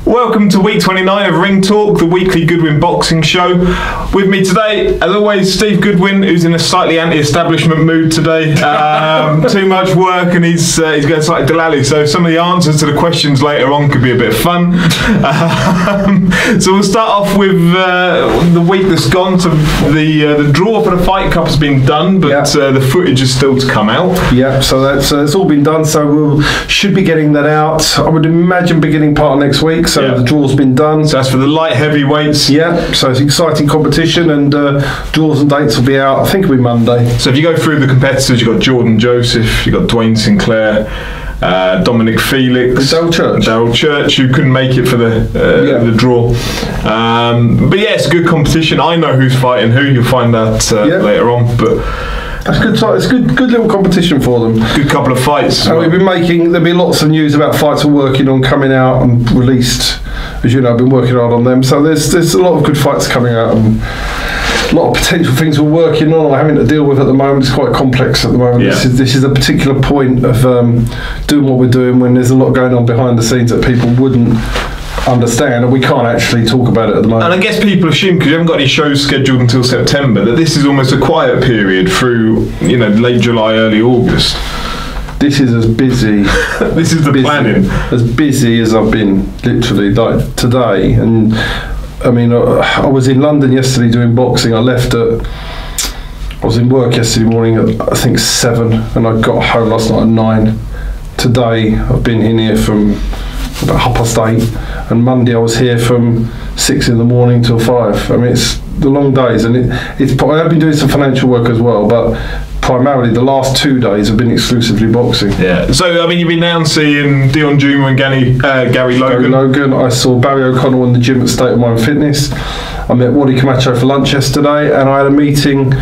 Welcome to week 29 of Ring Talk, the weekly Goodwin boxing show. With me today, as always, Steve Goodwin, who's in a slightly anti-establishment mood today. Too much work and he's going slightly delally, so some of the answers to the questions later on could be a bit of fun. So we'll start off with the week that's gone. So the draw for the Fight Cup has been done, but the footage is still to come out. Yeah, so that's it's all been done, so we should be getting that out, I would imagine, beginning part of next week. So the draw's been done. So that's for the light heavyweights. Yeah, so it's exciting competition, and draws and dates will be out, I think it'll be Monday. So if you go through the competitors, you've got Jordan Joseph, you've got Dwayne Sinclair, Dominic Felix, Daryl Church, who couldn't make it for the draw. But yeah, it's a good competition. I know who's fighting who. You'll find out later on. But that's good. It's good little competition for them. Good couple of fights. And we've been there'll be lots of news about fights we're working on coming out and released. As you know, I've been working hard on them. So there's a lot of good fights coming out, and a lot of potential things we're working on or having to deal with at the moment. It's quite complex at the moment. Yeah. This is a particular point of doing what we're doing when there's a lot going on behind the scenes that people wouldn't understand, and we can't actually talk about it at the moment. And I guess people assume, because you haven't got any shows scheduled until September, that this is almost a quiet period through, late July, early August. This is as busy. This is the planning. As busy as I've been, literally, like today. And I mean, I was in London yesterday doing boxing. I was in work yesterday morning at I think 7, and I got home last night at 9. Today I've been in here from about 8:30, and Monday I was here from 6 in the morning till 5. I mean, it's the long days, and I have been doing some financial work as well, but primarily the last 2 days have been exclusively boxing. Yeah. So I mean, you've been now seeing Dion Juma and Gary Logan. I saw Barry O'Connell in the gym at State of Mind Fitness. I met Wally Camacho for lunch yesterday, and I had a meeting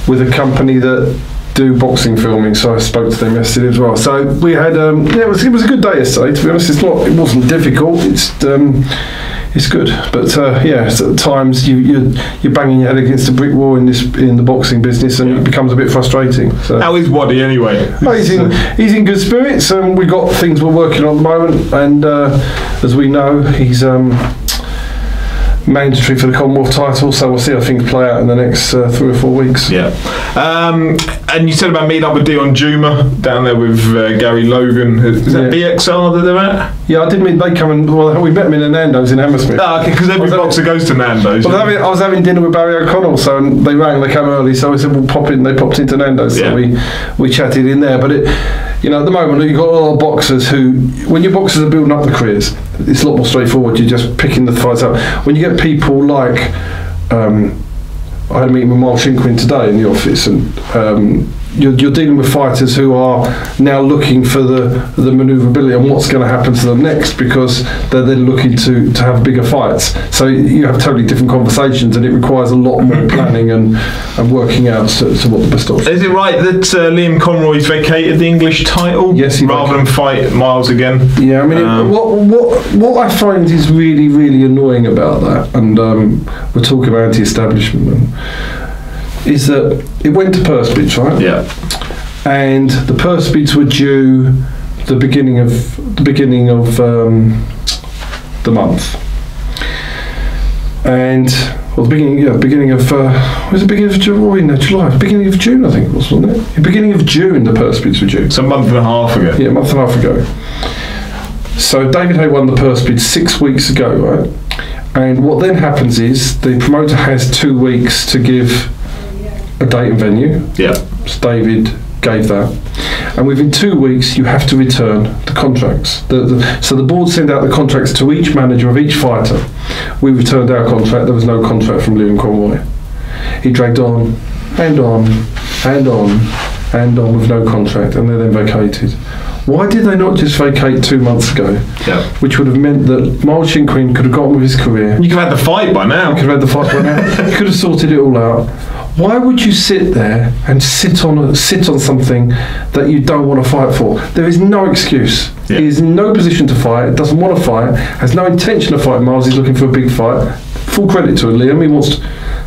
with a company that do boxing filming, so I spoke to them yesterday as well. So we had it was a good day yesterday, to be honest. It wasn't difficult, it's good, but at times you're banging your head against a brick wall in the boxing business, and it becomes a bit frustrating. So how is Waddy anyway? He's in good spirits, and we've got things we're working on at the moment, and as we know, he's mandatory for the Commonwealth title, so we'll see how things play out in the next 3 or 4 weeks. Yeah. And you said about meeting up with Dion Juma down there with Gary Logan. Is that BXR that they're at? Yeah, I did meet. They come and we met them in a Nando's in Hammersmith. Ah, okay, because every boxer goes to Nando's. Well, I was having dinner with Barry O'Connell, so they rang. They came early, so I said we'll pop in. They popped into Nando's, so we chatted in there. But at the moment you've got a lot of boxers who, when your boxers are building up the careers, it's a lot more straightforward. You're just picking the fights up. When you get people like, I had a meeting with Miles Shinkwin today in the office, and you're dealing with fighters who are now looking for the manoeuvrability and what's going to happen to them next, because they're then looking to have bigger fights. So you have totally different conversations, and it requires a lot more planning and working out to what the best option. Is it right that Liam Conroy's vacated the English title? Yes, rather than fight Miles again? Yeah, I mean, what I find is really, really annoying about that, and we're talking about anti-establishment, is that it went to purse bids, right? Yeah. And the purse bids were due the beginning of the month, and the beginning of was it beginning of July? Beginning of June, I think it was, wasn't it? The beginning of June, the purse bids were due. It's a month and a half ago. Yeah, a month and a half ago. So David Hay won the purse bid 6 weeks ago, right? And what then happens is the promoter has 2 weeks to give a date and venue. Yeah. So David gave that, and within 2 weeks you have to return the contracts. So the board send out the contracts to each manager of each fighter. We returned our contract. There was no contract from Liam Conroy. He dragged on and on and on and on with no contract, and they're then vacated. Why did they not just vacate 2 months ago? Yeah. Which would have meant that Miles Shinkwin could have got on with his career. You could have had the fight by now. You could have sorted it all out. Why would you sit there and sit on something that you don't want to fight for? There is no excuse. Yeah. He is in no position to fight, doesn't want to fight, has no intention of fighting Miles. He's looking for a big fight. Full credit to Liam. He wants to,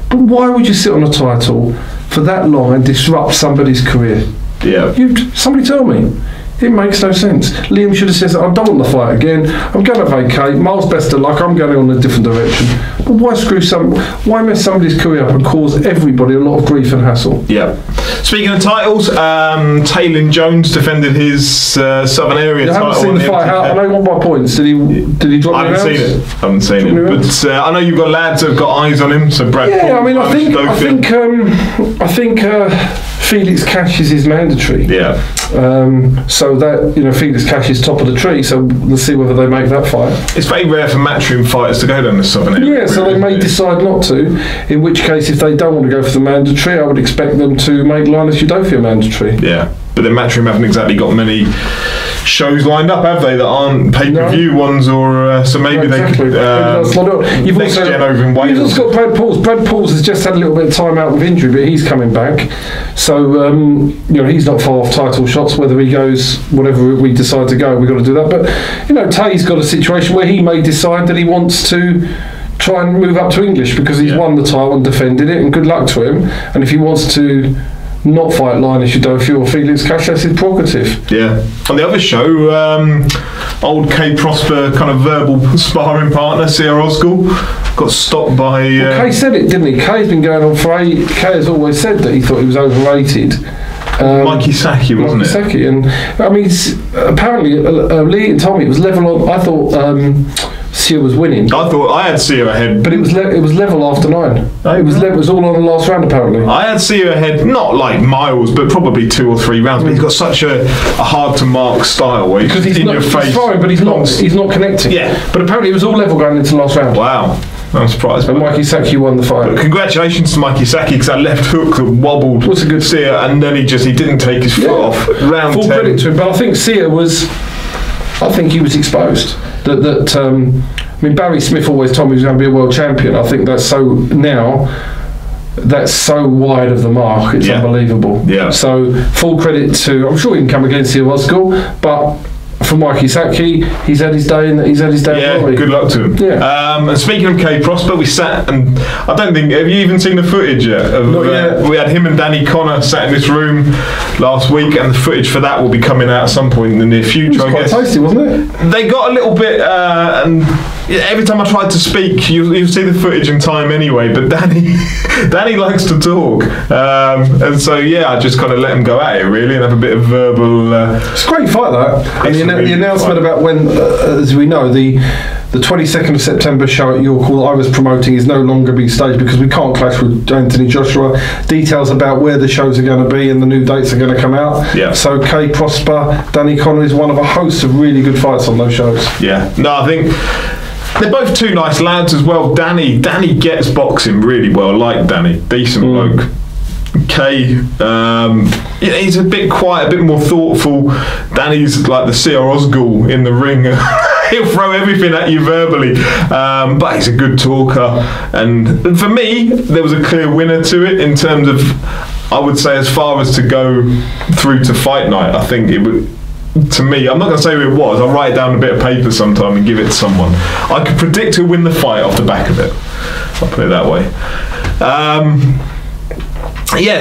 but why would you sit on a title for that long and disrupt somebody's career? Yeah. Somebody tell me. It makes no sense. Liam should have said, I don't want the fight again. I'm going to vacate. Miles, best of luck. I'm going in a different direction. But why mess somebody's career up and cause everybody a lot of grief and hassle? Yeah. Speaking of titles, Tey-Lynn Jones defended his Southern Area title. I haven't seen the fight. I know he won by points. Did he drop? I haven't seen it. I haven't seen it. But I know you've got lads that have got eyes on him. So Brad. Yeah, I mean, I think Felix Cash is his mandatory. Yeah. So that Felix Cash is top of the tree. So let's see whether they make that fight. It's very rare for matchroom fighters to go down the Southern Area. Yeah, so they may decide not to. In which case, if they don't want to go for the mandatory, I would expect them to make Linus Udofia mandatory. Yeah, but then matchroom haven't exactly got many shows lined up, have they, that aren't pay-per-view ones, or so maybe they could you've next gen over in Wales. You've also got Brad Pauls. Brad Pauls has just had a little bit of time out with injury, but he's coming back, so he's not far off title shots. Whether he goes, whatever we decide to go, we've got to do that. But Tay's got a situation where he may decide that he wants to try and move up to English because he's won the title and defended it, and good luck to him. And if he wants to not fight Linus Udofia or Felix Cash, that's his prerogative. Yeah. On the other show, old Kay Prosper kind of verbal sparring partner, Sierra Osgood, got stopped by... Kay said it, didn't he? Kay's been going on for Kay has always said that he thought he was overrated. Mikey Saki, wasn't it? Mikey Saki, and I mean, apparently, Lee told me it was level on. I thought Sia was winning. I thought I had Sia ahead, but it was level after 9. Oh, it was all on the last round apparently. I had Sia ahead, not like miles, but probably 2 or 3 rounds. But he's got such a hard to mark style where because he's in not, your face. He's fine, but he's not connecting. Yeah, but apparently it was all level going into the last round. Wow. I'm surprised. And Mikey Saki won the fight. But congratulations to Mikey Saki, because that left hook that wobbled was a good Sia, and then he didn't take his foot off. Round full 10. credit to him, but I think Sia was. I think he was exposed. I mean, Barry Smith always told me he was going to be a world champion. I think that's so wide of the mark. It's unbelievable. Yeah. So full credit to. I'm sure he can come against Sia Osgood, but. For Mikey Saki, he's had his day. Yeah, good luck to him. Yeah. And speaking of Kay Prosper, we sat and I don't think. Have you even seen the footage yet? Not yet. We had him and Danny Connor sat in this room last week, and the footage for that will be coming out at some point in the near future. It was quite tasty, wasn't it? They got a little bit, and every time I tried to speak, you'll see the footage in time anyway. But Danny likes to talk, and so I just kind of let him go at it really and have a bit of verbal. It's a great fight that. And the announcement about when, as we know, the 22nd of September show at York Hall I was promoting is no longer being staged because we can't clash with Anthony Joshua. Details about where the shows are going to be and the new dates are going to come out. Yeah. So Kay Prosper, Danny Connor is one of a host of really good fights on those shows. Yeah. No, I think they're both two nice lads as well. Danny gets boxing really well. I like Danny. Decent bloke. Kay, he's a bit quiet, a bit more thoughtful. Danny's like the Sia Osgood in the ring. He'll throw everything at you verbally, but he's a good talker. And for me, there was a clear winner to it in terms of, I would say, as far as to go through to fight night. I think it would. To me, I'm not going to say who it was. I'll write it down on a bit of paper sometime and give it to someone. I could predict who'll win the fight off the back of it. I'll put it that way.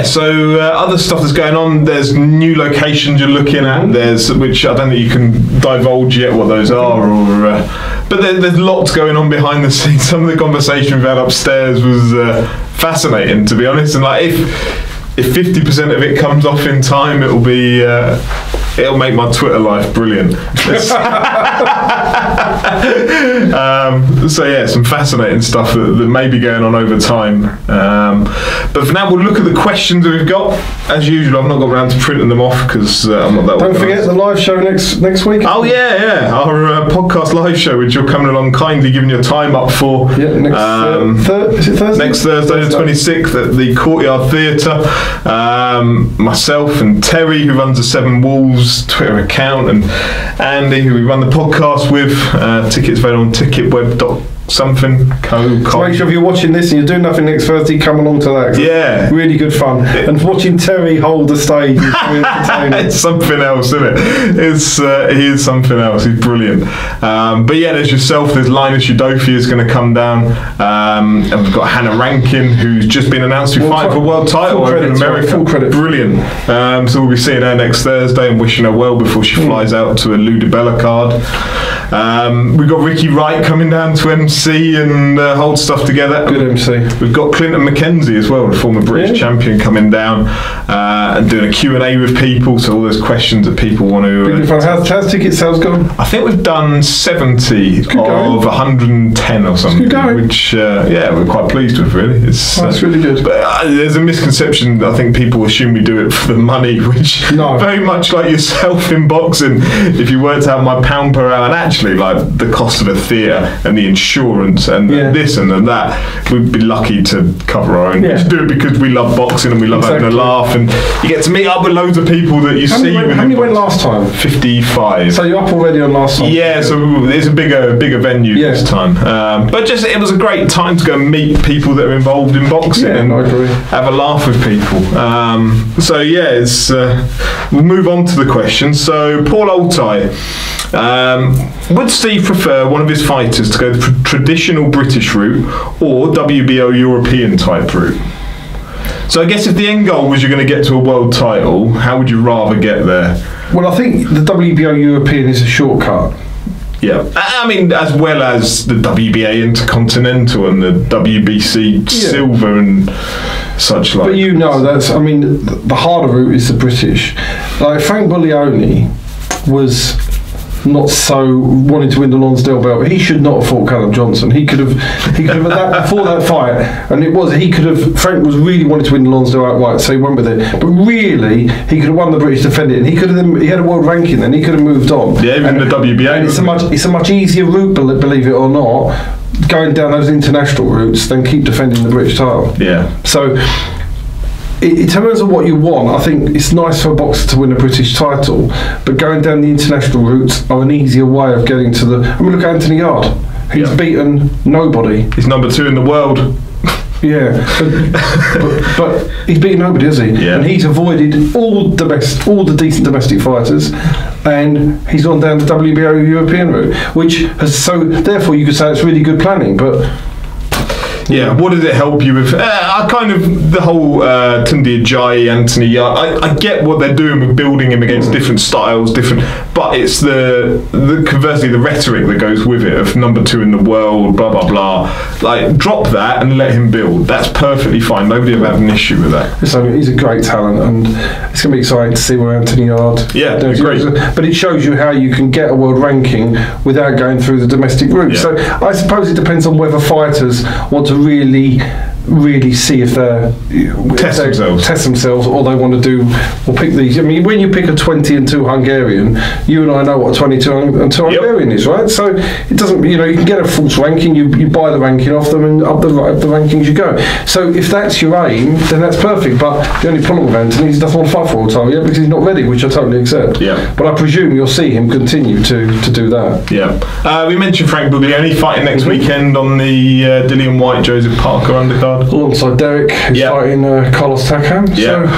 So other stuff that's going on. There's new locations you're looking at. Which I don't think you can divulge yet what those are, but there's lots going on behind the scenes. Some of the conversation we've had upstairs was fascinating, to be honest. And like if 50% of it comes off in time, it'll be. It'll make my Twitter life brilliant. Some fascinating stuff that may be going on over time. But for now, we'll look at the questions that we've got. As usual, I've not got around to printing them off because I'm not that. Don't forget the live show next week. Oh our podcast live show, which you're coming along kindly, giving your time up for. Yeah, is it Thursday? Next Thursday, the 26th, at the Courtyard Theatre. Myself and Terry, who runs the Seven Wolves Twitter account, and Andy, who we run the podcast with. Tickets available on ticketweb.com. something. So make sure if you're watching this and you're doing nothing next Thursday, come along to that. Yeah. Really good fun. And watching Terry hold the stage is really entertaining. It's something else, isn't it? He is something else. He's brilliant. But yeah, there's yourself. There's Linus Udofi is going to come down. And we've got Hannah Rankin, who's just been announced to be fighting for a world title over in America. Full credit. Brilliant. So we'll be seeing her next Thursday and wishing her well before she flies out to a Lou DiBella card. We've got Ricky Wright coming down to MC and hold stuff together. Good MC. We've got Clinton McKenzie as well, the former British champion, coming down and doing a Q&A with people. So all those questions that people want to... How's ticket sales gone? I think we've done 70 of 110 or something. Good going. Which, we're quite pleased with, really. That's really good. But there's a misconception. I think people assume we do it for the money, which very much like yourself in boxing. If you worked out my pound per hour, and actually like the cost of a theatre and the insurance and this and that, we'd be lucky to cover our own. We just do it because we love boxing and we love having a laugh, and you get to meet up with loads of people that you see. How many went last time? 55. So you're up already on last time? Yeah, so it's a bigger venue this time. But just it was a great time to go and meet people that are involved in boxing and have a laugh with people. We'll move on to the questions. So Paul Oldtie, would Steve prefer one of his fighters to go the traditional British route or WBO European type route? So I guess if the end goal was you're going to get to a world title, how would you rather get there? Well, I think the WBO European is a shortcut. Yeah, I mean, as well as the WBA Intercontinental and the WBC Silver and such like. But that's, I mean, the harder route is the British. Like Frank Buglioni was not so wanting to win the Lonsdale belt, but he should not have fought Callum Johnson. He could have before that fight, and Frank was really wanting to win the Lonsdale outright, so he went with it. But really, he could have won the British defendant, and he had a world ranking, then he could have moved on. Yeah, even the WBA. And it's a much easier route, believe it or not, going down those international routes than keep defending the British title. Yeah. So, in terms of what you want, I think it's nice for a boxer to win a British title, but going down the international routes are an easier way of getting to the... I mean, look at Anthony Yard. He's beaten nobody. He's number 2 in the world. Yeah, but he's beaten nobody, has he? Yeah. And he's avoided all the decent domestic fighters, and he's gone down the WBO European route, therefore you could say it's really good planning, but... Yeah, what does it help you with? The whole Tunde Ajayi, Anthony Yard. I get what they're doing with building him against different styles, but it's conversely the rhetoric that goes with it of number 2 in the world, blah blah blah. Like, drop that and let him build. That's perfectly fine. Nobody will have an issue with that. So he's a great talent, and it's going to be exciting to see where Anthony Yard. Yeah, great. But it shows you how you can get a world ranking without going through the domestic route. Yeah. So I suppose it depends on whether fighters want to really see if they're test themselves, or they want to do or pick these. I mean, when you pick a 20 and 2 Hungarian, you and I know what a 22 and 2 Hungarian is, right? So it doesn't, you can get a false ranking, you buy the ranking off them, and up the rankings you go. So if that's your aim, then that's perfect. But the only problem with Anthony is he doesn't want to fight for all time yet because he's not ready, which I totally accept. Yeah. But I presume you'll see him continue to do that. Yeah. We mentioned Frank Buglioni fighting next weekend on the Dillian White Joseph Parker undercard. Alongside Derek, who's fighting Carlos Takam.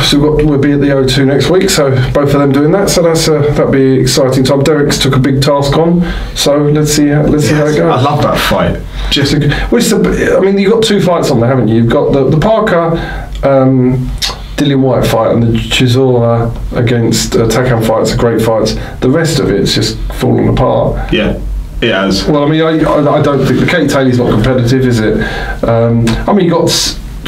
So we'll be at the O2 next week, so both of them doing that. So that'll be an exciting time. Derek's took a big task on, so let's see how it goes. I love that fight. You've got 2 fights on there, haven't you? You've got the Parker Dillian White fight and the Chisora against Takam fights are great fights. The rest of it's just falling apart. Yeah. It has. Well, I mean, I don't think the Kate Taylor's not competitive, is it? You got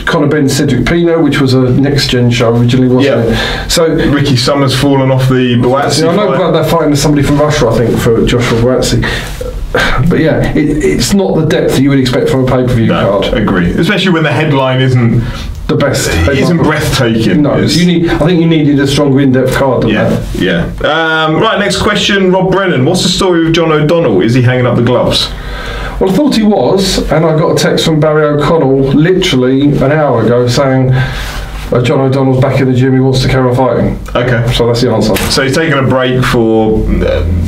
Conor Ben Cedric Pino, which was a next gen show originally, wasn't it? So Ricky Summers fallen off the Boazzi. I know about that fighting to somebody from Russia, I think, for Joshua Boazzi. But yeah, it's not the depth that you would expect from a pay-per-view card. Agree, especially when the headline isn't the best. It isn't breathtaking. No, I think you needed a stronger in-depth card than that. Yeah. Right, next question, Rob Brennan. What's the story with John O'Donnell? Is he hanging up the gloves? Well, I thought he was, and I got a text from Barry O'Connell literally an hour ago saying John O'Donnell's back in the gym, he wants to carry on fighting. Okay. So that's the answer. So he's taking a break for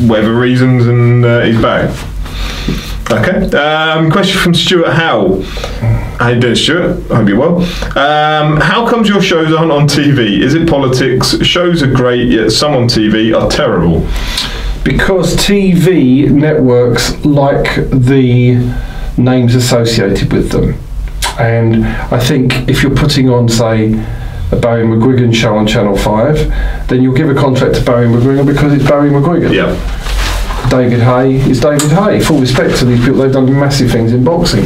whatever reasons, and he's back. Okay. Question from Stuart Howell. How you doing, Stuart? I hope you're well. How comes your shows aren't on TV? Is it politics? Shows are great, yet some on TV are terrible. Because TV networks like the names associated with them. And I think if you're putting on, say, a Barry McGuigan show on Channel 5, then you'll give a contract to Barry McGuigan because it's Barry McGuigan. Yeah. David Hay is David Hay. Full respect to these people, they've done massive things in boxing.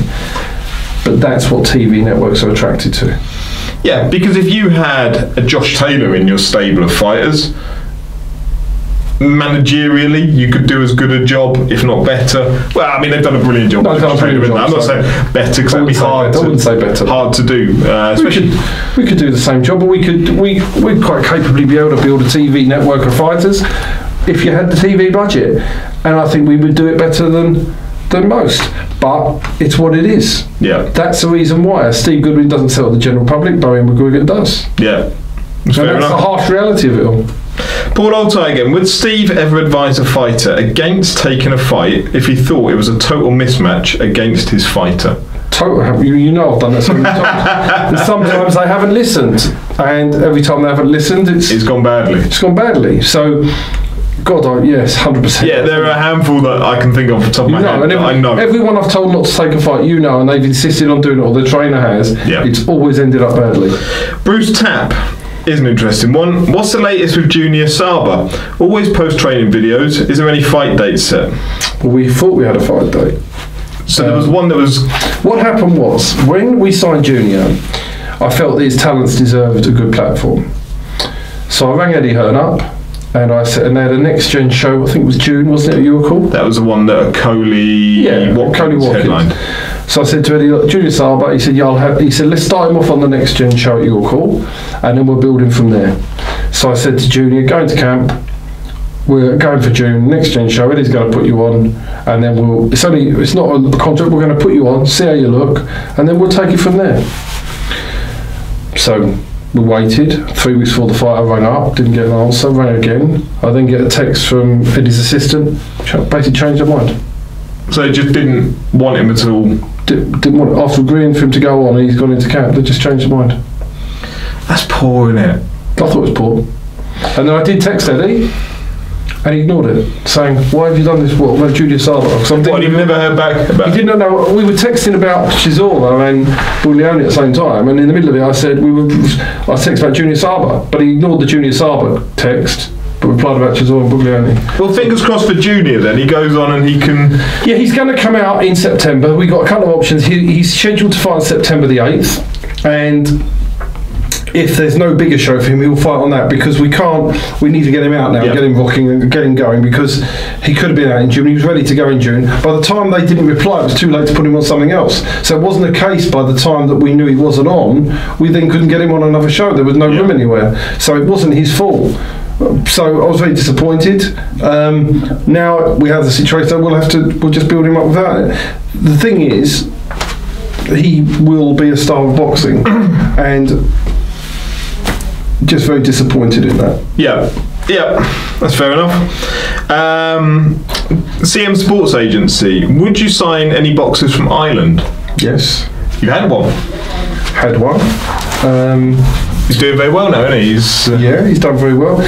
But that's what TV networks are attracted to. Yeah, because if you had a Josh Taylor in your stable of fighters, managerially, you could do as good a job, if not better. Well, I mean, they've done a brilliant job. No, I'm not saying better because that'd be hard. I wouldn't say better. Hard to do. We could do the same job, but we'd quite capably be able to build a TV network of fighters if you had the TV budget, and I think we would do it better than most. But it's what it is. Yeah. That's the reason why. Steve Goodwin doesn't sell to the general public. Barry McGuigan does. Yeah. That's the harsh reality of it all. Paul Altai again. Would Steve ever advise a fighter against taking a fight if he thought it was a total mismatch against his fighter? You know I've done that so many times. And sometimes they haven't listened, and every time they haven't listened, it's gone badly. It's gone badly. So, God, yes, 100%. Yeah, there are a handful that I can think of off the top of my head. And I know. Everyone I've told not to take a fight, and they've insisted on doing it, or the trainer has. Yeah. It's always ended up badly. Bruce Tapp is an interesting one. What's the latest with Junior Saba? Always post training videos. Is there any fight dates set? Well, we thought we had a fight date. So there was one that was... What happened was, when we signed Junior, I felt that his talents deserved a good platform. So I rang Eddie Hearn up, and I said, and they had a next gen show, I think it was June, wasn't it, you were called? That was the one that Coley Watkins headlined. So I said to Eddie, look, Junior Saba, he said, yeah, he said, let's start him off on the next gen show at your call, and then we'll build him from there. So I said to Junior, go into camp, we're going for June, next gen show, Eddie's going to put you on, and then it's not a contract, we're going to put you on, see how you look, and then we'll take it from there. So we waited. 3 weeks before the fight, I rang up, didn't get an answer, rang again. I then get a text from Eddie's assistant, basically changed their mind. So they just didn't want him at all? Didn't want it. After agreeing for him to go on and he's gone into camp, they just changed their mind. That's poor, isn't it? I thought it was poor. And then I did text Eddie, and he ignored it, saying, why have you done this? What about Junior Saba? What, you've never heard back about it? He didn't know. We were texting about Chisora and Buglioni at the same time, and in the middle of it I said, I texted about Junior Saba, but he ignored the Junior Saba text, but replied about Chisora and Buglioni. Well, fingers crossed for Junior then. He goes on and he can... Yeah, he's going to come out in September. We've got a couple of options. He's scheduled to fight on September the 8th, and if there's no bigger show for him, he'll fight on that, because we need to get him out now, get him rocking and get him going, because he could have been out in June, he was ready to go in June. By the time they didn't reply, it was too late to put him on something else. So it wasn't a case by the time that we knew he wasn't on, we then couldn't get him on another show, there was no room anywhere. So it wasn't his fault. So I was very disappointed. Now we have the situation, we'll just build him up without it. The thing is, he will be a star of boxing, and just very disappointed in that. Yeah, that's fair enough. CM Sports Agency, would you sign any boxers from Ireland? Yes. You had one? Had one. He's doing very well now, isn't he? He's done very well.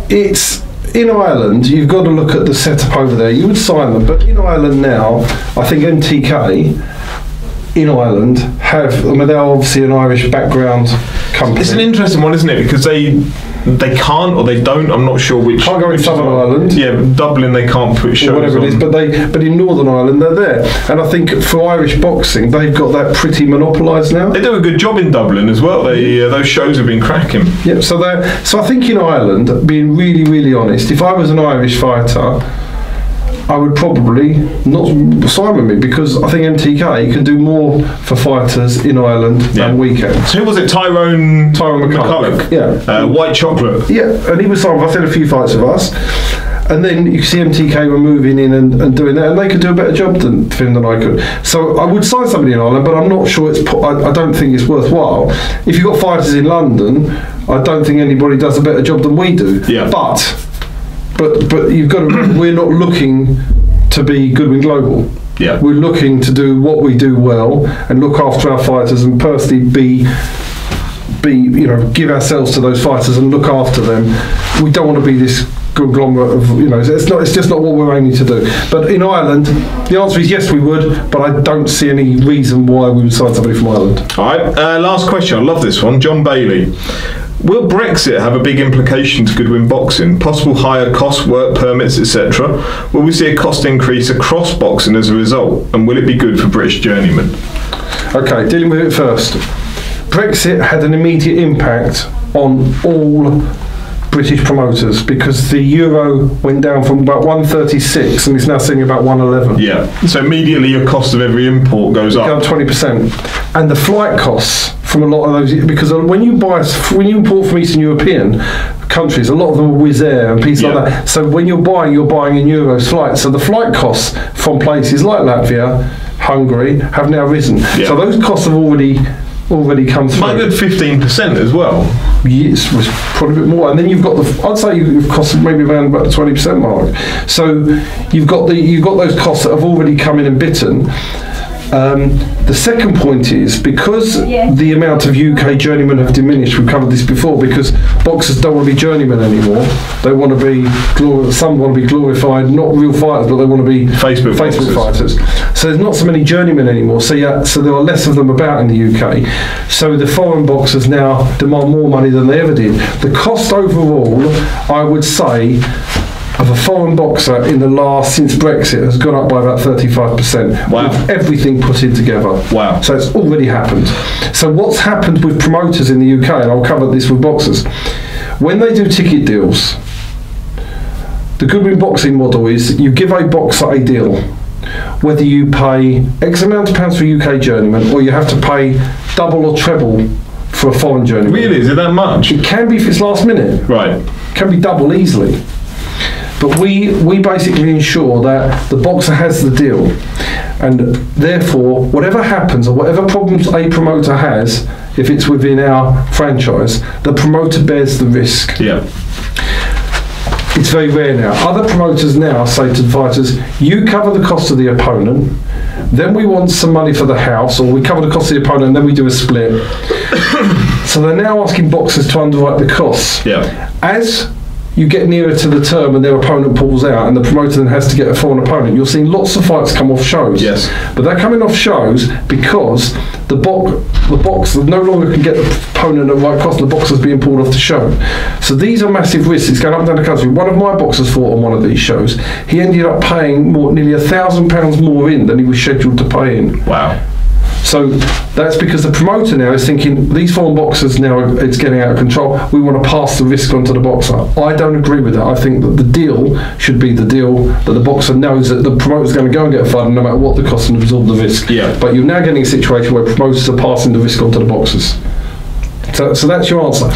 It's in Ireland, you've got to look at the setup over there. You would sign them, but in Ireland now, I think MTK in Ireland they're obviously an Irish background company. It's an interesting one, isn't it? Because they can't, or they don't. I'm not sure which. Can't go in Southern Ireland. Yeah, Dublin they can't put shows or whatever on. It is, but in Northern Ireland they're there. And I think for Irish boxing they've got that pretty monopolised now. They do a good job in Dublin as well. Those shows have been cracking. Yeah. So I think in Ireland, being really, really honest, if I was an Irish fighter, I would probably not sign with me, because I think MTK can do more for fighters in Ireland than we can. So who was it? Tyrone McCulloch. Yeah. White Chocolate. Yeah, and he was signed with us, had a few fights with us. And then you see MTK were moving in and doing that, and they could do a better job than I could. So I would sign somebody in Ireland, but I'm not sure I don't think it's worthwhile. If you've got fighters in London, I don't think anybody does a better job than we do. Yeah. But you've got to. We're not looking to be Goodwin Global. Yeah. We're looking to do what we do well and look after our fighters and personally give ourselves to those fighters and look after them. We don't want to be this conglomerate of, it's just not what we're aiming to do. But in Ireland, the answer is yes, we would, but I don't see any reason why we would sign somebody from Ireland. All right, last question. I love this one. John Bailey. Will Brexit have a big implication to Goodwin Boxing? Possible higher costs, work permits, etc. Will we see a cost increase across boxing as a result? And will it be good for British journeymen? Okay, dealing with it first. Brexit had an immediate impact on all British promoters because the euro went down from about 136 and it's now sitting about 111. Yeah. So immediately your cost of every import goes up. Down 20%. And the flight costs from a lot of those, because when you import from Eastern European countries, a lot of them are Wizz Air and pieces like that. So when you're buying in euros flights. So the flight costs from places like Latvia, Hungary have now risen. Yeah. So those costs have already come through. Might good 15% as well. Yes, was probably a bit more. And then you've got I'd say you've cost maybe around about the 20% mark. So you've got those costs that have already come in and bitten. The second point is because the amount of UK journeymen have diminished. We've covered this before, because boxers don't want to be journeymen anymore. They want to be some want to be glorified, not real fighters, but they want to be Facebook fighters. So there's not so many journeymen anymore. So there are less of them about in the UK. So the foreign boxers now demand more money than they ever did. The cost overall, I would say, of a foreign boxer since Brexit has gone up by about 35%. Wow. With everything put in together. Wow. So it's already happened. So what's happened with promoters in the UK, and I'll cover this with boxers, when they do ticket deals, the Goodwin boxing model is you give a boxer a deal, whether you pay X amount of pounds for a UK journeyman or you have to pay double or treble for a foreign journeyman. Really? Is it that much? It can be if it's last minute. Right. It can be double easily. But we basically ensure that the boxer has the deal, and therefore whatever happens or whatever problems a promoter has, if it's within our franchise, the promoter bears the risk. Yeah. It's very rare now. Other promoters now say to the fighters, you cover the cost of the opponent, then we want some money for the house, or we cover the cost of the opponent and then we do a split. So they're now asking boxers to underwrite the costs. Yeah. As you get nearer to the term and their opponent pulls out and the promoter then has to get a foreign opponent, you're seeing lots of fights come off shows. Yes. But they're coming off shows because the boxer no longer can get the opponent at the right cost, and the boxer's being pulled off the show. So these are massive risks. It's going up and down the country. One of my boxers fought on one of these shows. He ended up paying nearly £1,000 more in than he was scheduled to pay in. Wow. So that's because the promoter now is thinking, these foreign boxers now, it's getting out of control, we want to pass the risk on to the boxer. I don't agree with that. I think that the deal should be the deal that the boxer knows that the promoter's going to go and get a fight no matter what the cost and absorb the risk. Yeah. But you're now getting a situation where promoters are passing the risk on to the boxers. So that's your answer.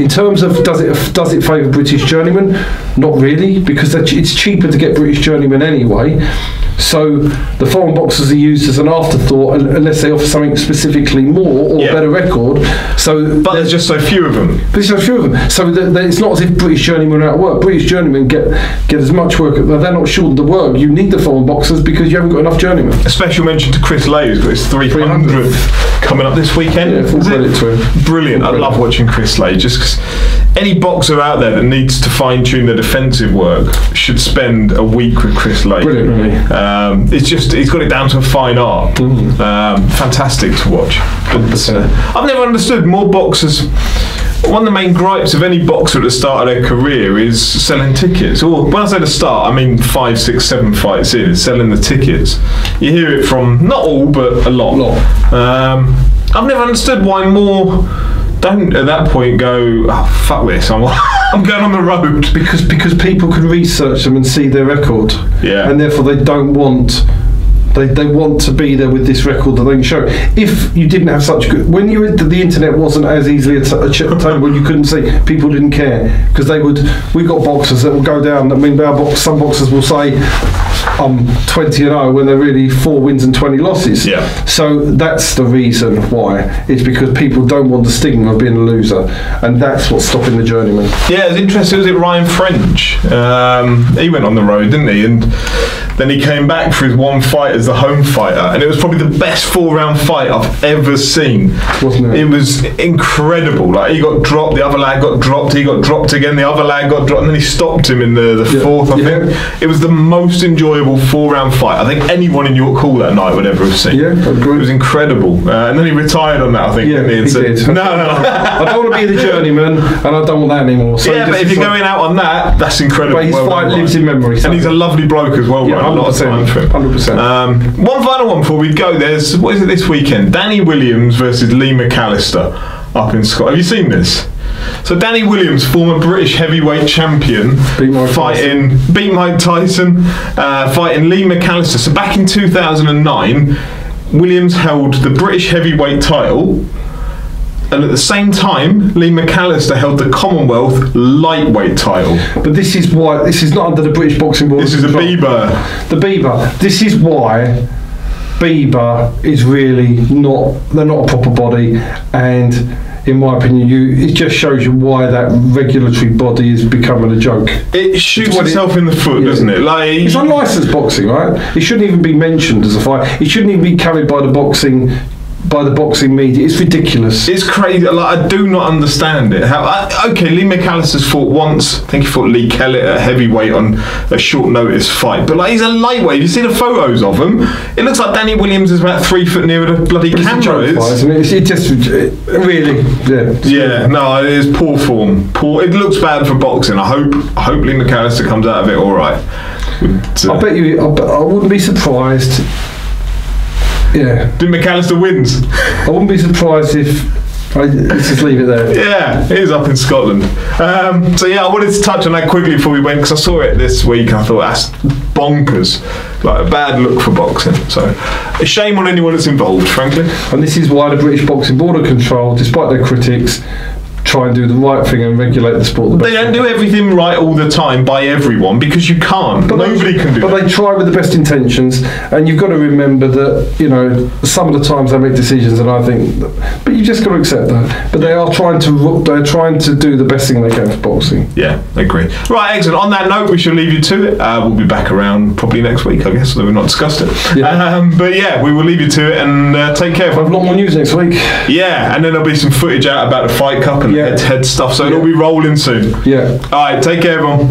In terms of does it favour British journeymen? Not really, because it's cheaper to get British journeymen anyway. So the foreign boxers are used as an afterthought unless they offer something specifically more or better record. But there's just so few of them. There's so few of them. So it's not as if British journeymen are out of work. British journeymen get as much work. They're not short of the work. You need the foreign boxers because you haven't got enough journeymen. A special mention to Chris Lay, who's got his 300th coming up this weekend. Yeah, full credit to him. Brilliant. I love watching Chris Lay. Just 'cause any boxer out there that needs to fine-tune their defensive work should spend a week with Chris Lay. Brilliant, really. He's got it down to a fine art. Fantastic to watch. But I've never understood more boxers. One of the main gripes of any boxer at the start of their career is selling tickets. Or when I say the start, I mean 5, 6, 7 fights in, is selling the tickets. You hear it from not all, but a lot. I've never understood why more don't at that point go, oh, fuck this, I'm going on the road. Because people can research them and see their record. Yeah. And therefore they don't want... They want to be there with this record that they can show. If you didn't have such good... When the internet wasn't as easily a time when you couldn't see, people didn't care. Because we've got boxers that will go down, some boxers will say, I'm 20-0 when they're really 4 wins and 20 losses. Yeah. So that's the reason why. It's because people don't want the stigma of being a loser, and that's what's stopping the journeyman. Yeah, it's interesting. Was it Ryan French? He went on the road, didn't he? And then he came back for his one fight as the home fighter, and it was probably the best 4-round fight I've ever seen. Wasn't it? It was incredible. Like, he got dropped, the other lad got dropped, he got dropped again, the other lad got dropped, and then he stopped him in the fourth, I think. It was the most enjoyable 4-round fight I think anyone in York Hall that night would ever have seen. Yeah, I agree. It was incredible. And then he retired on that, I think. Yeah, he did. No. I don't want to be the journeyman, and I don't want that anymore. So yeah, but if you're going out on that, that's incredible. But his fight lives in memory. So. And he's a lovely bloke as well. Yeah, 100%. 100%. One final one before we go. There's, what is it this weekend? Danny Williams versus Lee McAllister up in Scotland. Have you seen this? So Danny Williams, former British heavyweight champion, beat Mike Tyson, fighting Lee McAllister. So back in 2009, Williams held the British heavyweight title, and at the same time, Lee McAllister held the Commonwealth lightweight title. But this is why this is not under the British Boxing Board. This is a Bieber. The Bieber. This is why Bieber is really not. They're not a proper body, and in my opinion, it just shows you why that regulatory body is becoming a joke. It shoots itself in the foot, doesn't it? Like, it's unlicensed boxing, right? It shouldn't even be mentioned as a fight. It shouldn't even be carried by the boxing media. It's ridiculous. It's crazy. Like, I do not understand it. Okay, Lee McAllister's fought once. I think he fought Lee Kellett at heavyweight on a short notice fight. But like, he's a lightweight. You see the photos of him? It looks like Danny Williams is about 3 foot nearer the bloody camera. Really. Yeah. No, it is poor form. It looks bad for boxing. I hope Lee McAllister comes out of it all right. I bet you. I wouldn't be surprised. Yeah. Did McAllister wins? I wouldn't be surprised if. Let's just leave it there. Yeah, it is up in Scotland. So yeah, I wanted to touch on that quickly before we went, because I saw it this week and I thought that's bonkers. Like, a bad look for boxing. So a shame on anyone that's involved, frankly. And this is why the British Boxing Board of Control, despite their critics, try and do the right thing and regulate the sport. They don't do everything right all the time by everyone, because you can't. Nobody can do that. But they try with the best intentions, and you've got to remember that, you know, some of the times they make decisions, and I think, but you've just got to accept that. But they are trying to do the best thing they can for boxing. Yeah, I agree. Right, excellent. On that note, we shall leave you to it. We'll be back around probably next week, I guess, although we've not discussed it. Yeah. But yeah, we will leave you to it, and take care. We'll have a lot more news next week. Yeah, and then there'll be some footage out about the Fight Cup and head-to-head stuff, so it'll be rolling soon. Yeah. All right, take care, everyone.